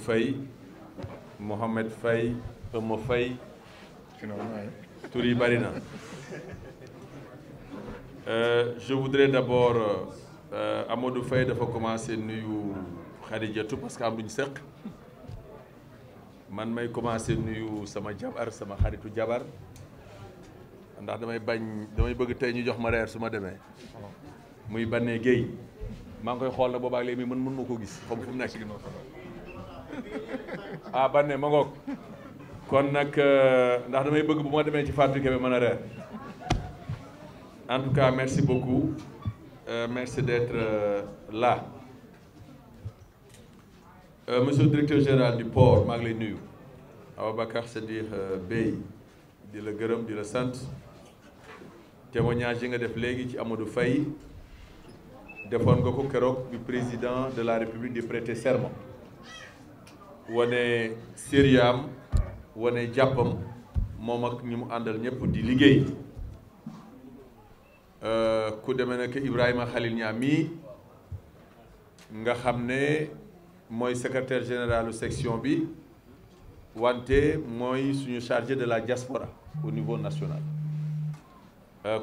Faye Mohamed Faye Omo Faye tur yi bari na. Je voudrais d'abord Amadou Faye dafa commencer nuyu Khadijatou parce que am luñu seq man may commencer nuyu sama jabar sama xaritu jabar ndax damay bëgg tey ñu jox ma reer su ma demee muy Banné Guèye maa ngi koy xool na boobaak léegi mën ma ko gis xam fu mu nekk ah Banné ma ngoog kon nag ndax damay bëgg bu ma demee ci Fatou Kébé mën a reer en tout cas merci beaucoup merci d'être là monsieur le directeur général du port maa ngi lay nuyu Ababacar Sadikh Bèye di la gërëm di la sant témoignage yi nga def léegi ci Amadou Faye defoon nga ko keroog bi président de la République di prêter serment wane sériam wane jàppam moom ak ñi mu àndal ñëpp di liggéey ku demee nag Ibrahima Khalil Niang mii nga xam ne mooy secrétaire général section bi wante mooy suñu chargé de la diaspora au niveau national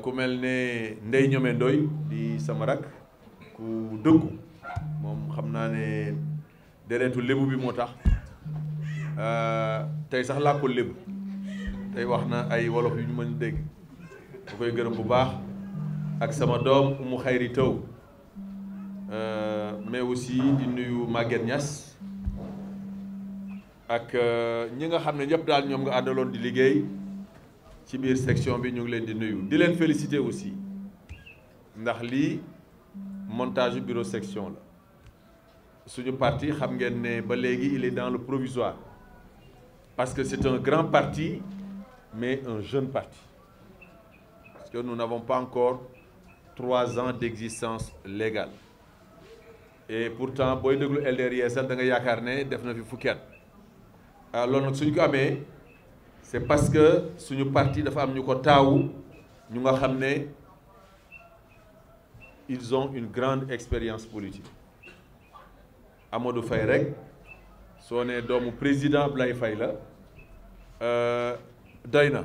ku mel ne Ndeye Ñome Ndoy di sama rak ku dëggu moom xam naa ne deretu lébu bi moo tax tey sax laa ko lébu tey wax na ay wolof yu ñu mën dégg bu koy gërëm bu baax ak sama doom Umu Xayri Taw mais aussi di nuyu Maguette Niass ak ñi nga xam ne ñëpp daal ñoom nga àndaloon di liggéey ci biir section bi ñu ngi leen di nuyu di leen féliciter aussi ndax lii montage bureau section la suñu parti xam ngeen ne ba léegi il est dans le provisoire parce que c'est un grand parti mais un jeune parti parce que nous n'avons pas encore 3 ans d'existence légale et pourtant booy déglu LDR Yeesal da nga yaakaar ne def na fi fukki at loolu nag suñu ko amee c'est parce que suñu parti dafa am ñu ko taawu ñu nga xam ne ils ont une grande expérience politique Amadou Faye rek soo nee doomu président Ablaye Faye la doy na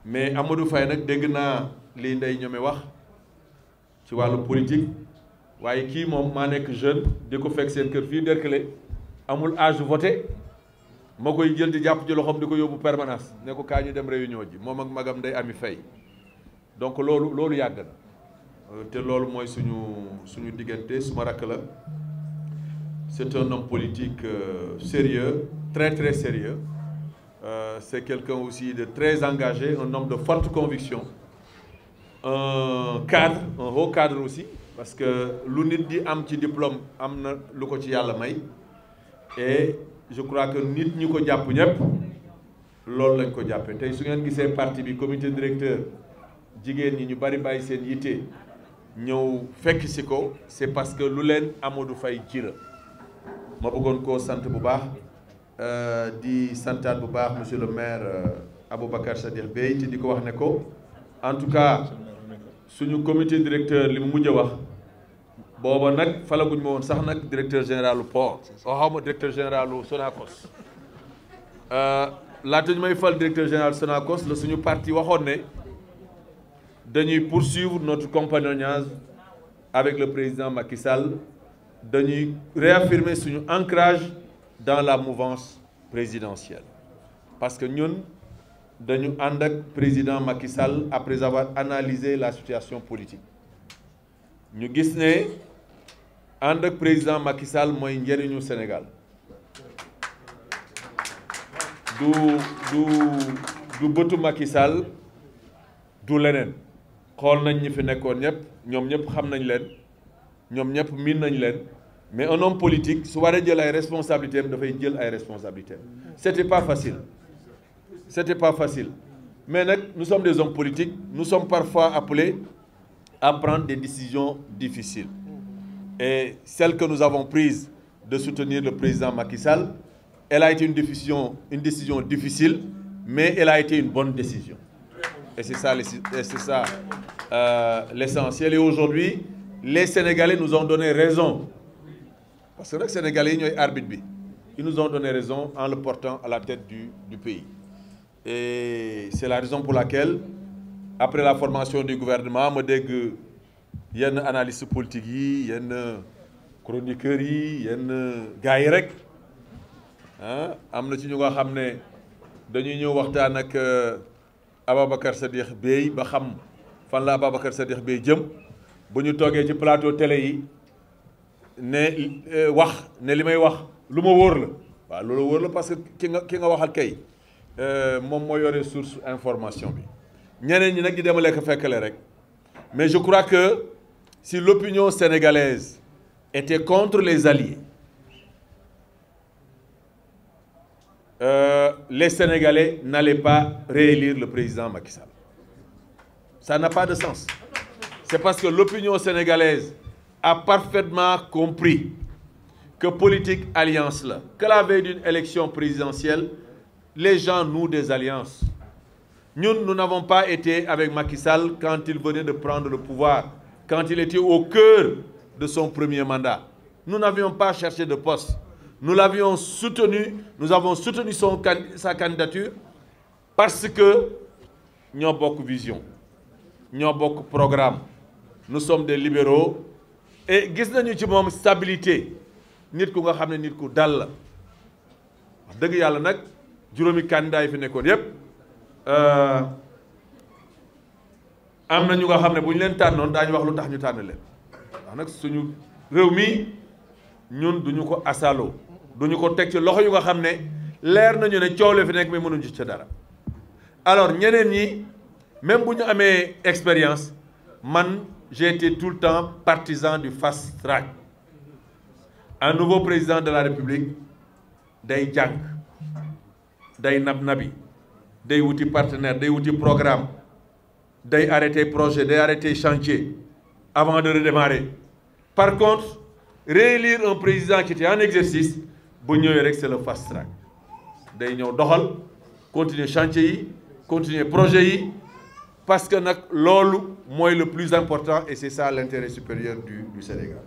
mais Amadou Faye nag dégg naa lii Ndeye Ñome wax ci wàllu politique waaye kii moom maa nekk jeune di ko fekk seen kër fii Derklé amul âge voté ma koy jël di jàpp ci loxoom di ko yóbbu permanence ne ko kaa ñu dem réunion ji moom ak magam Ndeye Ami Faye donc loolu yàgg na te loolu mooy suñu diggante suma rakk la c'est un homme politique sérieux très très sérieux c'est quelqu'un aussi de très engagé un homme de forte conviction un cadre un haut cadre aussi parce que lu nit di am ci diplôme am na lu ko ci yàlla may et je crois que nit ñi ko jàpp ñëpp loolu lañ ko jàppee tey su ngeen gisee parti bi comité directeur jigéen ñi ñu bari bàyyi seen yitte ñëw fekk si ko c'est parce que lu leen Amadou Faye ji la ma bëggoon koo sant bu baax di santaat bu baax monsieur le maire Aboubacar Sadikh Bèye te di ko wax ne ko en tout cas suñu comité directeur li mu mujj a wax booba nag falaguñ ma woon sax nag directeur général du port xaw ma directeur général du Sonacos laata ñu may fal directeur général Sonacos la suñu parti waxoon ne dañuy poursuivre notre compagnonnage avec le président Macky Sall dañuy réaffirmer suñu ancrage dans la mouvance présidentielle parce que ñun dañu ànd ak président Macky Sall après avoir analysé la situation politique ñu gis ne ànd ak président Macky Sall mooy njëriñu Sénégal du bëtu Macky Sall du leneen xool nañ ñi fi nekkoon ñëpp ñoom ñëpp xam nañ leen ñoom ñëpp miin nañ leen mais un homme politique su waree jël ay responsabilités am dafay jël ay responsabilités am c'était pas facile mais nag nous sommes des hommes politiques nous sommes parfois appelés à prendre des décisions difficiles et celle que nous avons prise de soutenir le président Macky Sall elle a été une décision difficile mais elle a été une bonne décision et c'est ça l'essentiel et aujourd'hui les Sénégalais nous ont donné raison parce que nag Sénégalais yi ñooy arbitre bi ils nous ont donné raison en le portant à la tête du pays. Et c'est la raison pour laquelle, après la formation du gouvernement, ma dégg yenn analystes politiques yi yenn chroniqueurs yi yenn gars yi rek am na ci ñu nga xam ne dañuy ñëw waxtaan ak Ababacar Sadikh Bèye ba xam fan la Ababacar Sadikh Bèye jëm bu ñu toogee ci plateau télé yi ne wax ne li may wax lu ma wóor la waaw loolu wóor la parce que ki nga waxal kay moom moo yore source information bi ñeneen ñi nag ñu demale ko fekkale rek mais je crois que si l'opinion sénégalaise était contre les alliés, les Sénégalais n'allaient pas réélire le président Macky Sall. Ça n'a pas de sens. C'est parce que l'opinion sénégalaise a parfaitement compris que politique alliance là, que la veille d'une élection présidentielle, les gens nouent des alliances. Nous n'avons pas été avec Macky Sall quand il venait de prendre le pouvoir, quand il était au cœur de son premier mandat. Nous n'avions pas cherché de poste. Nous l'avions soutenu, nous avons soutenu sa candidature parce que nous avons beaucoup de vision, nous avons beaucoup de programme. Nous sommes des libéraux et nous avons une stabilité. Nous avons une dal. Deug Yalla nak juromi candidat yi fi nekkon yépp am na ñu nga xam ne bu ñu leen tànnoon daañu wax lu tax ñu tànn leen ndax nag suñu réew mi ñun duñu ko asalo duñu ko teg ci loxo yu nga xam ne leer nañu ne coow la fi nekk mais mënuñu ci dara. Alors ñeneen ñi même bu ñu amee expérience man j'ai été tout le temps partisan du fast track. Un nouveau président de la République day jàng day nab-nabi day wuti partenaire day wuti programme day arrêter projet day arrêter chantier avant de redémarrer. Par contre réélire un président qui était en exercice bu ñëwee rek c'est le fast track day ñëw doxal continuer chantier yi continuer projet yi parce que nag loolu mooy le plus important et c'est ça l'intérêt supérieur du Sénégal.